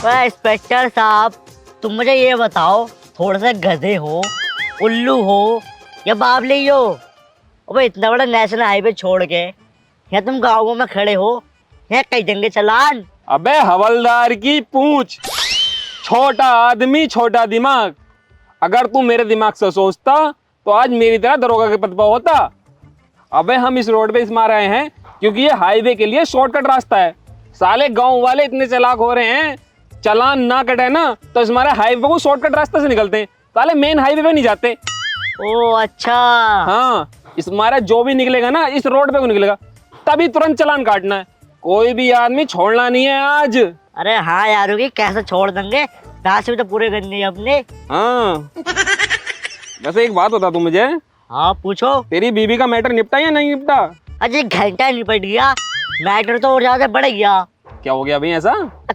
वह इंस्पेक्टर साहब, तुम मुझे ये बताओ, थोड़ा सा गधे हो, उल्लू हो या बावली हो? अबे इतना बड़ा नेशनल हाईवे छोड़ के या तुम गाँव में खड़े हो या कई जंगे चलान? अबे हवलदार की पूंछ, छोटा आदमी छोटा दिमाग। अगर तू मेरे दिमाग से सोचता तो आज मेरी तरह दरोगा के पद पर होता। अबे हम इस रोड पे इस मार रहे हैं क्योंकि ये हाईवे के लिए शॉर्टकट रास्ता है। साले गांव वाले इतने चालाक हो रहे हैं, चालान ना कटे ना तो इस मारे हाईवे को शॉर्टकट रास्ते से निकलते हैं, साले मेन हाईवे पे नहीं जाते। ओ अच्छा। हाँ, इस मारे जो भी निकलेगा ना इस रोड पे को निकलेगा, तभी तुरंत चालान काटना है। कोई भी आदमी छोड़ना नहीं है आज। अरे हाँ यार, कैसे छोड़ देंगे, रास्ते तो पूरे करने हैं अपने। हाँ वैसे एक बात बता तू मुझे। हाँ पूछो। तेरी बीबी का मैटर निपटा या नहीं निपटा? अजय घंटा निपट गया, मैटर तो और ज्यादा बढ़ गया। क्या हो गया भाई ऐसा?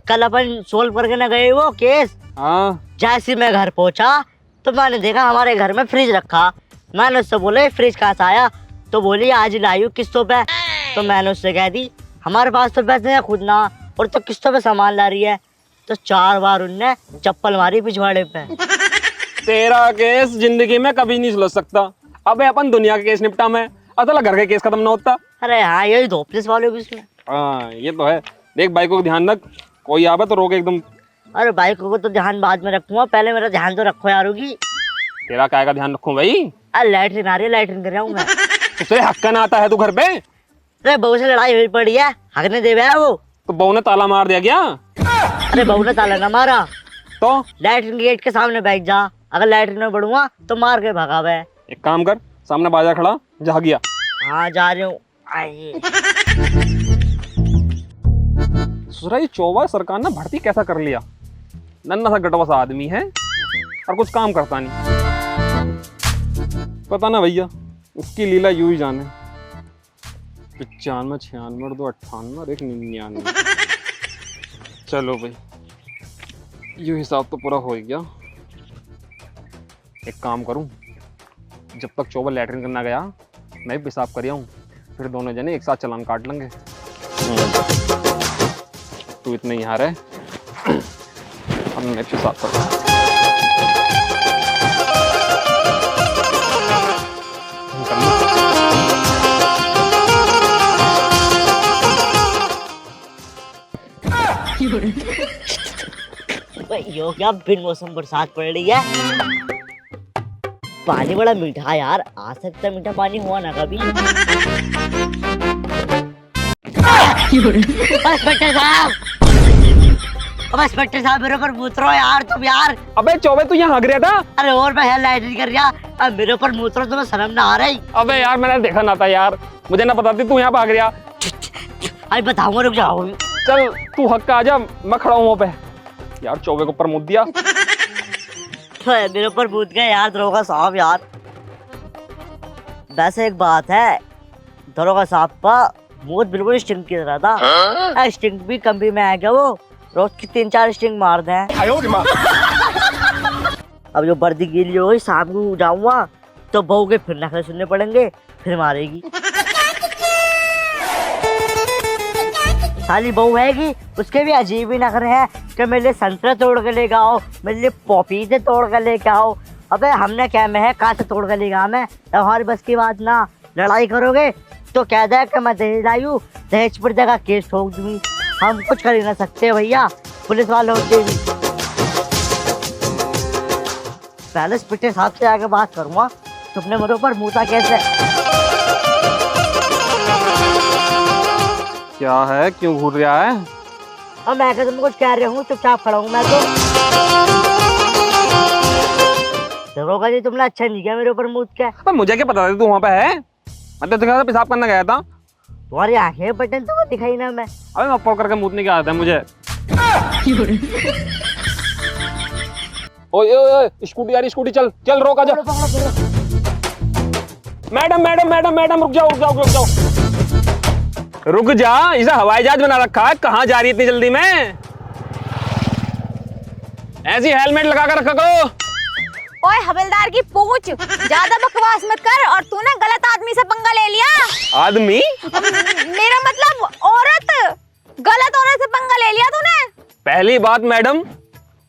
कल अपन सोल्व करके ना गए वो केस। हाँ। जैसे मैं घर पहुंचा तो मैंने देखा हमारे घर में फ्रिज रखा। मैंने उससे बोले फ्रिज कहाँ से आया, तो बोली आज लाई हूँ किस्तों पे। तो मैंने उससे कह दी हमारे पास तो पैसे हैं खुद ना, और तो किस्तों पे सामान ला रही है। तो 4 बार उनने चप्पल मारी पिछवाड़े पे। तेरा केस जिंदगी में कभी नहीं सुलझ सकता। अबे अपन दुनिया के केस निपटा में, अतला घर के केस खत्म ना होता। अरे हाँ, यही तो पुलिस वाले भी इसमें। हाँ ये तो है। देख बाइक को ध्यान रख, कोई आवे तो रोक एकदम। अरे बाइक को तो ध्यान बाद में रखूंगा, पहले मेरा ध्यान तो रखो यार होगी। तेरा काय का ध्यान रखूं भाई? अरे लैट्रिन आ रही है, लैट्रिन कर रहा हूँ मैं। तुझसे हक्का ना आता है तू घर पे? अरे बहू से लड़ाई हुई पड़ी है, हकने दे है वो। तो बहू ने ताला मार दिया क्या? अरे बहू ने ताला ना मारा, तो लैट्रिन गेट के सामने बैठ जा, अगर लैट्रिन में बढ़ूंगा तो मार के भगावे। एक काम कर, सामने बाजार खड़ा जा गया। हाँ जा रही हूँ। आइए। ससुरा ये चौबा सरकार ने भर्ती कैसा कर लिया? नन्ना सा गटवा सा आदमी है और कुछ काम करता नहीं। पता ना भैया, उसकी लीला यूं ही जाने। 95, 96, 2, 98 और 1, 99। चलो भाई, यूं हिसाब तो पूरा हो ही गया। एक काम करूं, जब तक चौबा लैट्रिन करना गया मैं भी पेशाब कर आऊं, फिर दोनों जने एक साथ चालान काट लेंगे। तू इतने यहाँ रहे, अब मैं पेशाब कर। यो क्या बिन मौसम बरसात पड़ रही है। पानी बड़ा मीठा यार, आ सकता मीठा पानी हुआ ना कभी। इंस्पेक्टर साहब, अब इंस्पेक्टर साहब मेरे ऊपर मूत रहो यार तुम यार। अबे चौबे तू यहाँ हग रहा था? अरे और मैं हेयर लाइट नहीं कर रहा, अब मेरे ऊपर मूत रहो, तुम्हें शर्म ना आ रही? अबे यार मैंने देखा ना था यार, मुझे ना पता थी तू यहाँ भाग रहा। अरे बताऊंगा, रुक जाओ। चल तू हक आ जा, मैं खड़ा हूँ वहाँ पे। यार चौबे के ऊपर मुद्द दिया। मेरे ऊपर मूत गया यार दरोगा साहब यार। वैसे एक बात है, दरोगा साहब का मूत बिल्कुल स्टिंग की तरह था। स्टिंग भी कम भी में आ गया, वो रोज की 3-4 स्टिंग मार दे। अब जो वर्दी गीली हो गई, शाम को जाऊंगा तो बहू के फिर नखरे सुनने पड़ेंगे, फिर मारेगी। साली बहू है उसके भी अजीब ही नखरे हैं कि मेरे लिए संतरे तोड़ के लेके आओ, मेरे लिए पपीते तोड़ के लेके आओ। अबे हमने क्या में है, कहाँ से तोड़ के लेगा? हमें हमारी बस की बात ना। लड़ाई करोगे तो कह दे कि मैं दहेज लाई हूँ, दहेज पर जगह केस ठोक दूंगी। हम कुछ कर ही ना सकते भैया, पुलिस वाले होते भी। पहले इंस्पेक्टर साहब से आके बात करूंगा, तुमने मेरे ऊपर मूता कैसे? क्या है, क्यों घूर रहा है? अब मैं तुम कुछ कह रहा हूँ, चुपचाप खड़ा हूँ मैं तो। दरोगा जी तुमने अच्छा नहीं किया मेरे ऊपर मूत के। तो मुझे क्या पता था तू वहाँ पे है? मैं तो दिखा था, पेशाब करने गया था। तुम्हारी आंखें बटन तो दिखाई ना मैं। अबे मैं पकड़ करके मूतने क्या आता है मुझे। ओए ओए स्कूटी यार, स्कूटी चल चल, रोक आ जा। मैडम मैडम मैडम मैडम रुक जाओ रुक जाओ रुक जाओ रुक जा। इसे हवाई जहाज बना रखा है, कहाँ जा रही है इतनी जल्दी में? ऐसी हेलमेट लगा कर रखा करो। ओए हवलदार की पूंछ, ज्यादा बकवास मत कर। और तूने गलत आदमी से पंगा ले लिया। आदमी? मेरा मतलब औरत, गलत औरत से पंगा ले लिया तूने। पहली बात मैडम,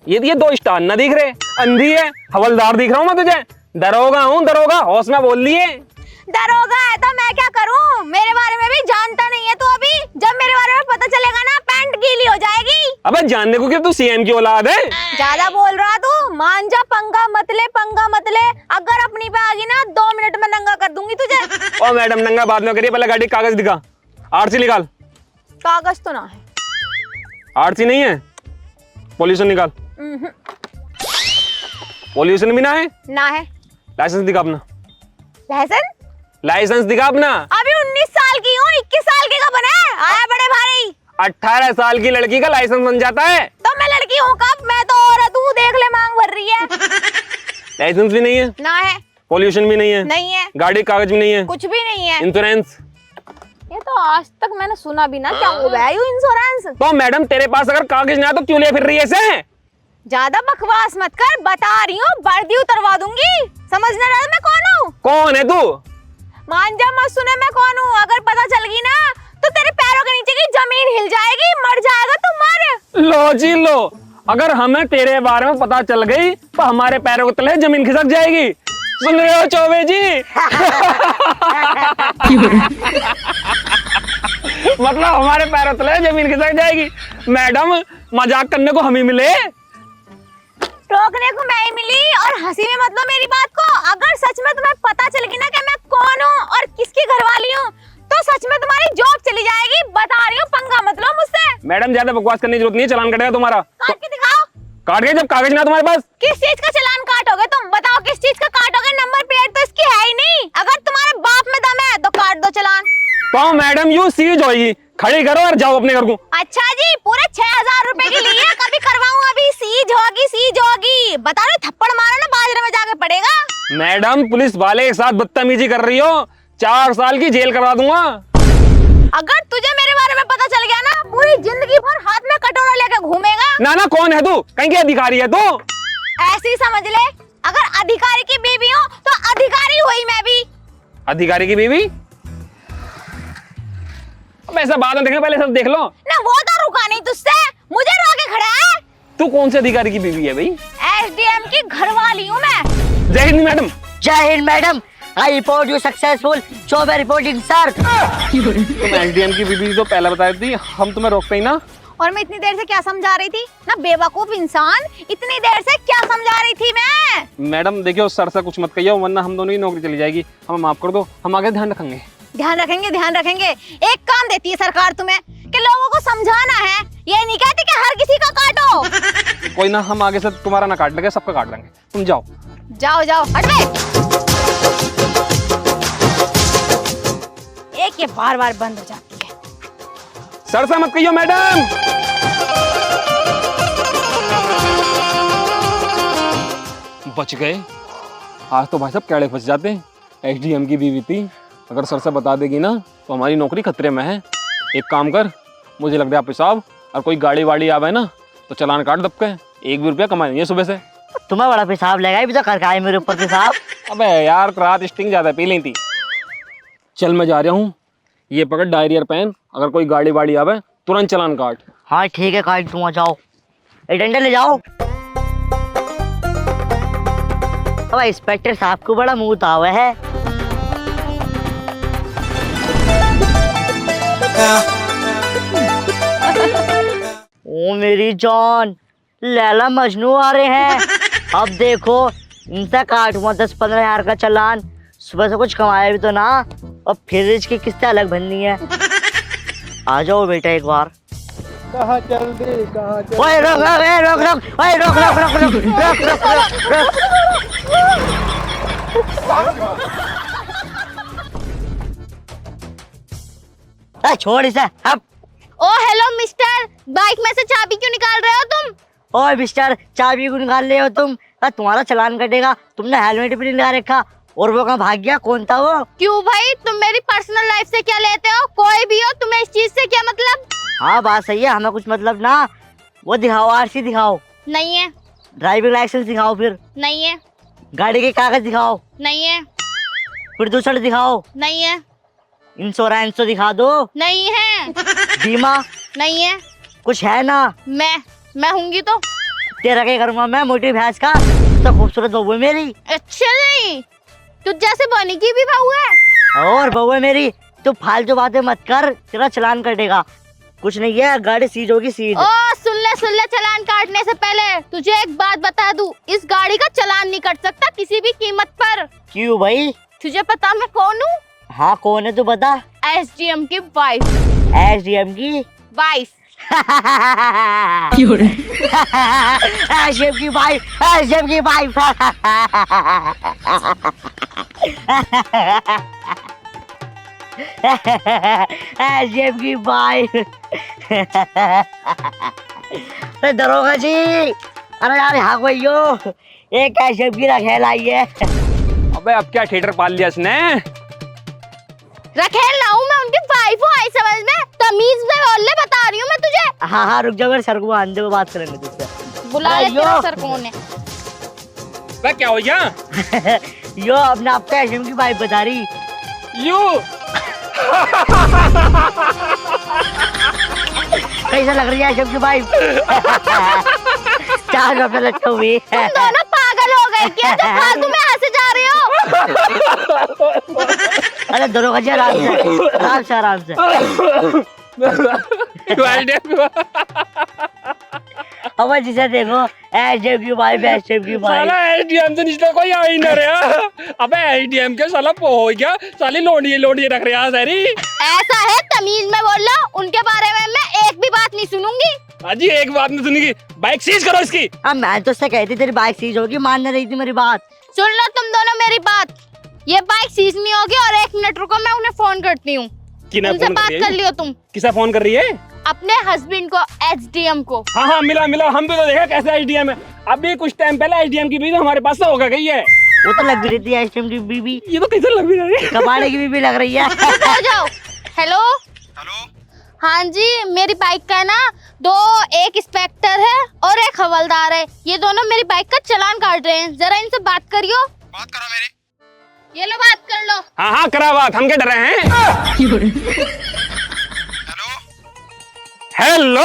ये दो स्टार ना दिख रहे, अंधी है, हवलदार दिख रहा हूँ मैं तुझे। दरोगा हूँ, दरोगा, होश में बोल लिए। दरोगा है तो मैं क्या करूं? मेरे बारे में भी जानता नहीं है तू अभी। जब मेरे बारे में पता चलेगा ना, पैंट गीली हो जाएगी। अबे जानने को क्या तू सीएम की औलाद है? ज्यादा बोल रहा तू, मान जा, पंगा मत ले, पंगा मत ले। अगर अपनी पे आ गई ना, 2 मिनट में नंगा कर दूंगी तुझे। ओ मैडम, नंगा बाद में करिए, पहले गाड़ी का कागज दिखा, आरसी निकाल। कागज तो ना है। आरसी नहीं है? पोल्यूशन निकाल। पोल्यूशन भी ना है? ना है। लाइसेंस दिखा अपना। लाइसेंस? लाइसेंस दिखा अपना। अभी 19 साल की हूँ, 21 साल की कब बना है? आया बड़े भारी। 18 साल की लड़की का लाइसेंस बन जाता है। तो मैं लड़की हूँ कब? मैं तो औरत हूँ, देख ले मांग भर रही है। लाइसेंस भी नहीं है? ना है। पोल्यूशन भी नहीं है? नहीं है। गाड़ी का कागज भी नहीं है? कुछ भी नहीं है। इंश्योरेंस? ये तो आज तक मैंने सुना भी ना, क्या हो गया इंश्योरेंस? तो मैडम तेरे पास अगर कागज ना तो क्यों ले फिर रही है ऐसे? ज्यादा बकवास मत कर, बता रही हूँ, वर्दी उतरवा दूंगी। समझ ना रहा मैं कौन हूँ? कौन है तू? मान जा मत सुने मैं कौन हूँ। अगर पता चल गई ना तो तेरे पैरों के नीचे की जमीन हिल जाएगी, मर जाएगा तू, मर। लो जी लो, अगर हमें तेरे बारे में पता चल गई तो हमारे पैरों के तले जमीन खिसक जाएगी। सुन रहे हो चौबे जी? मतलब हमारे पैरों तले जमीन खिसक जाएगी। मैडम मजाक करने को हम ही मिले, रोकने को मैं ही मिली, और हंसी में मतलब मेरी बात को। अगर सच में तुम्हें पता चल गई ना कि मैं कौन हूँ और किसकी घरवाली हूँ, तो सच में तुम्हारी जॉब चली जाएगी। बता रही हूँ, पंगा मत लो मुझसे। मैडम ज्यादा बकवास करने की जरूरत नहीं है, चालान कटेगा तुम्हारा। काट के दिखाओ। काट के, जब कागज ना तुम्हारे पास। किस चीज का चालान काटोगे तुम? बताओ किस चीज का काटोगे? नंबर प्लेट तो इसकी है ही नहीं। अगर तुम्हारे बाप में दम है तो काट दो चालान। तो मैडम यूं सीज होगी, खड़ी करो और जाओ अपने घर को। अच्छा जी, पूरे 6000 रुपए की लिए, कभी करवाऊं? अभी सीज होगी, सीज होगी। बता रहे, थप्पड़ मारो ना, बाजरे में जाके पड़ेगा। मैडम पुलिस वाले के साथ बदतमीजी कर रही हो, 4 साल की जेल करवा दूंगा। अगर तुझे मेरे बारे में पता चल गया ना, पूरी जिंदगी भर हाथ में कटोरा लेके घूमेगा। ना कौन है तू? कहीं की अधिकारी है तू? ऐसी समझ ले, अगर अधिकारी की बीवी हूँ तो अधिकारी हुई मैं भी। अधिकारी की बीवी? अब ऐसा बाद में देखें, पहले सब देख लो ना। वो तो रुका नहीं तुझसे, मुझे रोके खड़ा है। तू कौन से अधिकारी की बीवी है भाई? एसडीएम की घरवाली हूँ मैं। जय हिंद मैडम। जय Hind madam, I report you successful. Choubey reporting sir. तुम एसडीएम की बीवी तो पहले बता दी, हम तुम्हें रोकते ही ना। और मैं इतनी देर से क्या समझा रही थी ना, बेवकूफ इंसान। इतनी देर से क्या समझा रही थी मैं? मैडम देखियो, सर से कुछ मत कहियो, वरना हम दोनों की नौकरी चली जाएगी। हमें माफ कर दो, हम आगे ध्यान रखेंगे। ध्यान रखेंगे, ध्यान रखेंगे। एक काम देती है सरकार तुम्हें कि लोगों को समझाना है, ये नहीं कहती कि हर किसी का काटो। कोई ना, हम आगे से तुम्हारा ना काट लेंगे, सबका काट लेंगे। तुम जाओ जाओ जाओ, हट बे। एक ये बार बार बंद हो जाती है। सर से मत कहियो मैडम। बच गए आज तो भाई साहब, कैड़े फंस जाते। एसडीएम की बीवी थी, अगर सर से बता देगी ना तो हमारी नौकरी खतरे में है। एक काम कर, मुझे लग रहा है पेशाब, और कोई गाड़ी वाड़ी आवे ना तो चालान काट दबके। 1 भी रुपया कमाए नहीं है सुबह से। तुम्हें बड़ा पेशाब लगा, भी तो करके आए मेरे ऊपर पेशाब। अबे यार, रात स्टिंग ज्यादा पी ली थी। चल मैं जा रहा हूँ, ये पकड़ डायरी और पेन, अगर कोई गाड़ी वाड़ी आवे तुरंत चालान काट। हाँ ठीक है, काट दूंगा। जाओ, एक डंडा ले जाओ। अब इंस्पेक्टर साहब को बड़ा मुंह तावा है। ओ मेरी जान, लैला मजनू आ रहे हैं। अब देखो, इनसे काटूंगा 10-15 हजार का चालान। सुबह से कुछ कमाया भी तो ना, और फिर इसकी किस्तें अलग भरनी है। आ जाओ बेटा एक बार। कहाँ चल दे, कहाँ चल। ओए रोक रोक, ए रोक रोक, ओए रोक रोक रोक रोक रोक रोक रोक रोक। छोड़ इसे। अब ओ हेलो मिस्टर, बाइक में से चाबी क्यों निकाल रहे हो तुम? ओए मिस्टर, चाबी क्यों निकाल रहे हो तुम? तुम्हारा चालान कटेगा, तुमने हेलमेट भी नहीं लगा रखा। और वो कहाँ भाग गया? कौन था वो? क्यों भाई, तुम मेरी पर्सनल लाइफ से क्या लेते हो? कोई भी हो, तुम्हें इस चीज से क्या मतलब? हाँ बात सही है, हमें कुछ मतलब ना। वो दिखाओ, आरसी दिखाओ। नहीं है। ड्राइविंग लाइसेंस दिखाओ। फिर नहीं है। गाड़ी के कागज दिखाओ। नहीं है। प्रदूषण दिखाओ। नहीं है। इंश्योरेंस तो दिखा दो। नहीं है। बीमा नहीं है। कुछ है ना? मैं होंगी तो? तेरा क्या करूंगा मैं, मोटी भैंस का। तो खूबसूरत बहू है मेरी। अच्छा नहीं, तू जैसे बनी की भी बहू है। और बहू है मेरी। तू फालतू बातें मत कर, तेरा चलान कटेगा। कुछ नहीं है, गाड़ी सीज होगी सीज। ओ सुन ले, चालान काटने से पहले तुझे एक बात बता दूं, इस गाड़ी का चालान नहीं कट सकता किसी भी कीमत पर। क्यों भाई? तुझे पता मैं कौन हूँ? हाँ कौन है तू बता। एसडीएम की वाइफ। एसडीएम की वाइफ। एसडीएम की वाइफ, एसडीएम की वाइफ। एसडीएम की वाइफ। अरे दरोगा जी, अरे यार हाँ भैयो, एक एसडीएम की रखेल आई है। अबे अब क्या थिएटर पाल लिया इसने? रखेल ना हूँ मैं, उनकी वाइफ हूँ। आई समझ में? तमीज में बोल ले, बता रही हूँ मैं तुझे। हाँ हाँ रुक जा, मेरे सर को आंदे में बात करेंगे तुझसे। बुला ले, अयो। तेरा सर कौन है? बे क्या हो गया? यो अपने आप को एसडीएम की वाइफ बता रही। यू कैसा लग रही है एसडीएम की वाइफ? 4 रुपए लगते हुए। तुम दोनों पागल हो गए क्या? जो फालतू में हंसे जा रहे हो। अरे दरोगा जी आराम से, आराम से, आराम से। अब जिसे देखो एसडीएम की वाइफ, एसडीएम की वाइफ। साला एसडीएम से रिश्ता कोई आ ही ना रहा। अबे एसडीएम के साला पो हो गया, साली लोडिये रख रहा है सारी। ऐसा है, तमीज में बोल लो। उनके बारे में मैं एक भी बात नहीं सुनूंगी। अजी एक बात नहीं सुनेगी, बाइक सीज करो इसकी। अब मैं तो उससे कहती तेरी बाइक सीज होगी, मान नहीं रही थी मेरी बात। सुन लो तुम दोनों मेरी बात, ये बाइक सीज नहीं होगी। और 1 मिनट रुको, मैं उन्हें फोन करती हूँ। उनसे बात कर लियो तुम। किसा फोन कर रही है? अपने हस्बैंड को, एसडीएम को। हाँ हाँ मिला, हम भी तो देखा कैसे एसडीएम है। अभी कुछ टाइम पहले एसडीएम की बीवी तो हमारे पास से होकर गई है। वो तो लग भी रही थी एसडीएम की बीबी, ये तो कैसे लग भी रही है? कबाड़े की बीबी लग रही है। हो जाओ। हेलो हेलो, हाँ जी, मेरी बाइक का ना 2, एक इंस्पेक्टर है और एक हवलदार है। ये दोनों मेरी बाइक का चालान काट रहे हैं। जरा इनसे बात करियो। बात करो मेरी। ये लो, बात कर लो। हाँ हाँ करा बात, हम क्या डर रहे हैं? हेलो,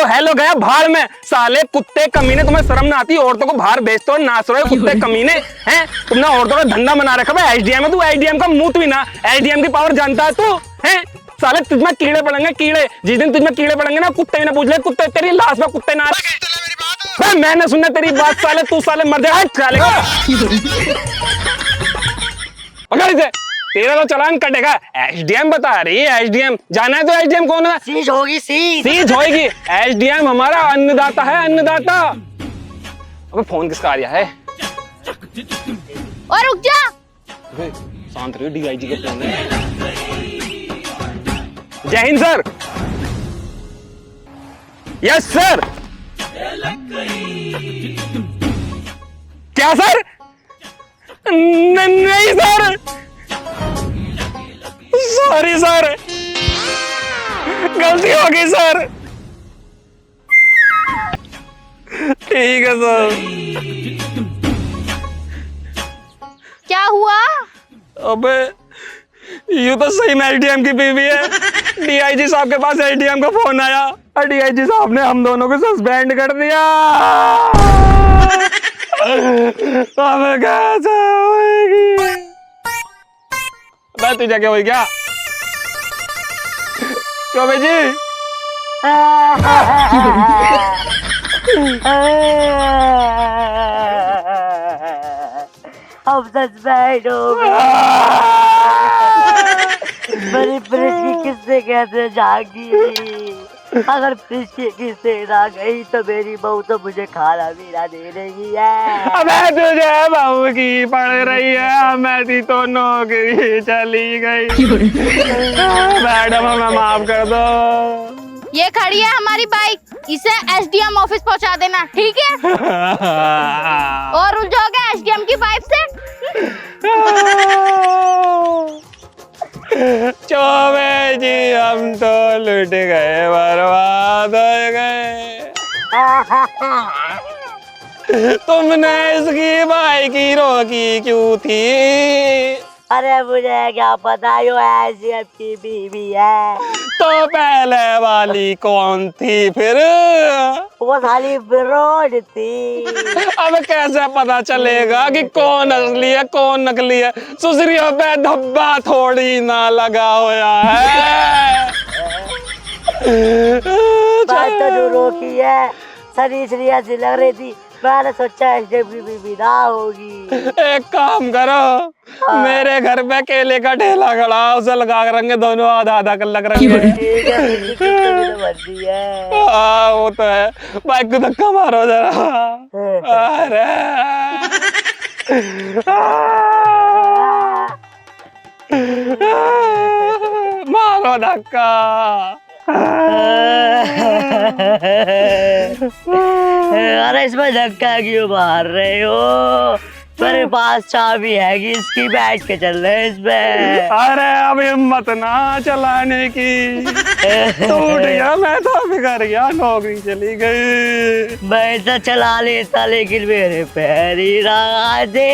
हेलो गया भाड़ में। साले कुत्ते कमीने, तुम्हें शर्म ना आती? औरतों को बाहर बेचते हो, नाच रहे हो कुत्ते कमीने हैं। तुमने औरतों का धंधा बना रखा है। एसडीएम है तू, एसडीएम का मुंह भी ना। एसडीएम की पावर जानता है तू? हैं साले तुझमें कीड़े पड़ेंगे, कीड़े। जिस दिन तुझमें कीड़े पड़ेंगे ना, कुत्ते भी ना पूछ ले, कुत्ते तेरी लाश में कुत्ते ना। मेरी बात। मैंने सुना तेरी बात, साले तू साले मर जाएगा साले का। पकड़ इसे, तेरा तो चालान कटेगा। एसडीएम बता रही है, एसडीएम जाना है तो एसडीएम कौन है? सीज होगी, सीज। सीज होएगी। एसडीएम हमारा अन्नदाता है, अन्नदाता। अबे फोन किसका आ रहा है? और रुक जा। अबे शांत रहियो, डीआईजी का फोन है। जय हिंद सर। Yes sir. क्या सर? नहीं सर, सॉरी सर, गलती हो गई सर। ठीक है सर। क्या हुआ? अबे ये तो सही में एसडीएम की बीवी है। डीआईजी साहब के पास एसडीएम का फोन आया और डीआईजी साहब ने हम दोनों को सस्पेंड कर दिया। अब कैसे होएगी? भाई तुझे क्या हो गया? चौबे जी अब सस्पेंड हो गए। मेरी फ्रिज की किस्से कहते जागी। अगर फ्रिज की किस्से ना गई तो मेरी बहू तो मुझे खाना पीना दे रही है। अबे तुझे बहू की पड़ रही है, मेरी तो नौकरी चली गई। मैडम हमें माफ कर दो। ये खड़ी है हमारी बाइक, इसे एसडीएम ऑफिस पहुंचा देना, ठीक है? और उलझोगे एसडीएम की बाइक से। चौबे जी हम तो लुट गए, बर्बाद हो गए। तुमने इसकी भाई की रोकी क्यों थी? अरे मुझे क्या पता यो ऐसी आपकी बीवी है। तो पहले वाली कौन थी फिर? वो साली ब्रोड थी। अब कैसे पता चलेगा कि कौन असली है कौन नकली है? सुसरियों पे धब्बा थोड़ी ना लगा हुआ है। बात तो दूरों की है, सरी सरी ऐसी लग रही थी, मैंने सोचा ऐसे बीवी विदा होगी। एक काम करो, मेरे घर पे केले का ठेला खड़ा, उसे लगा कर रंगे दोनों आधा आधा कर लग रंगे। ठीक है, किसी की तो भी तो मर्जी है। हाँ वो तो है। बाइक को धक्का मारो जरा। अरे मारो धक्का। अरे इसमें धक्का क्यों मार रहे हो? मेरे पास चाबी है कि इसकी, बैठ के चल रहे इसमें। अरे अब हिम्मत ना चलाने की, टूट गया मैं तो, बिगड़ गया, नौकरी चली गई। मैं तो चला लेता लेकिन मेरे पैर ही रहा दे।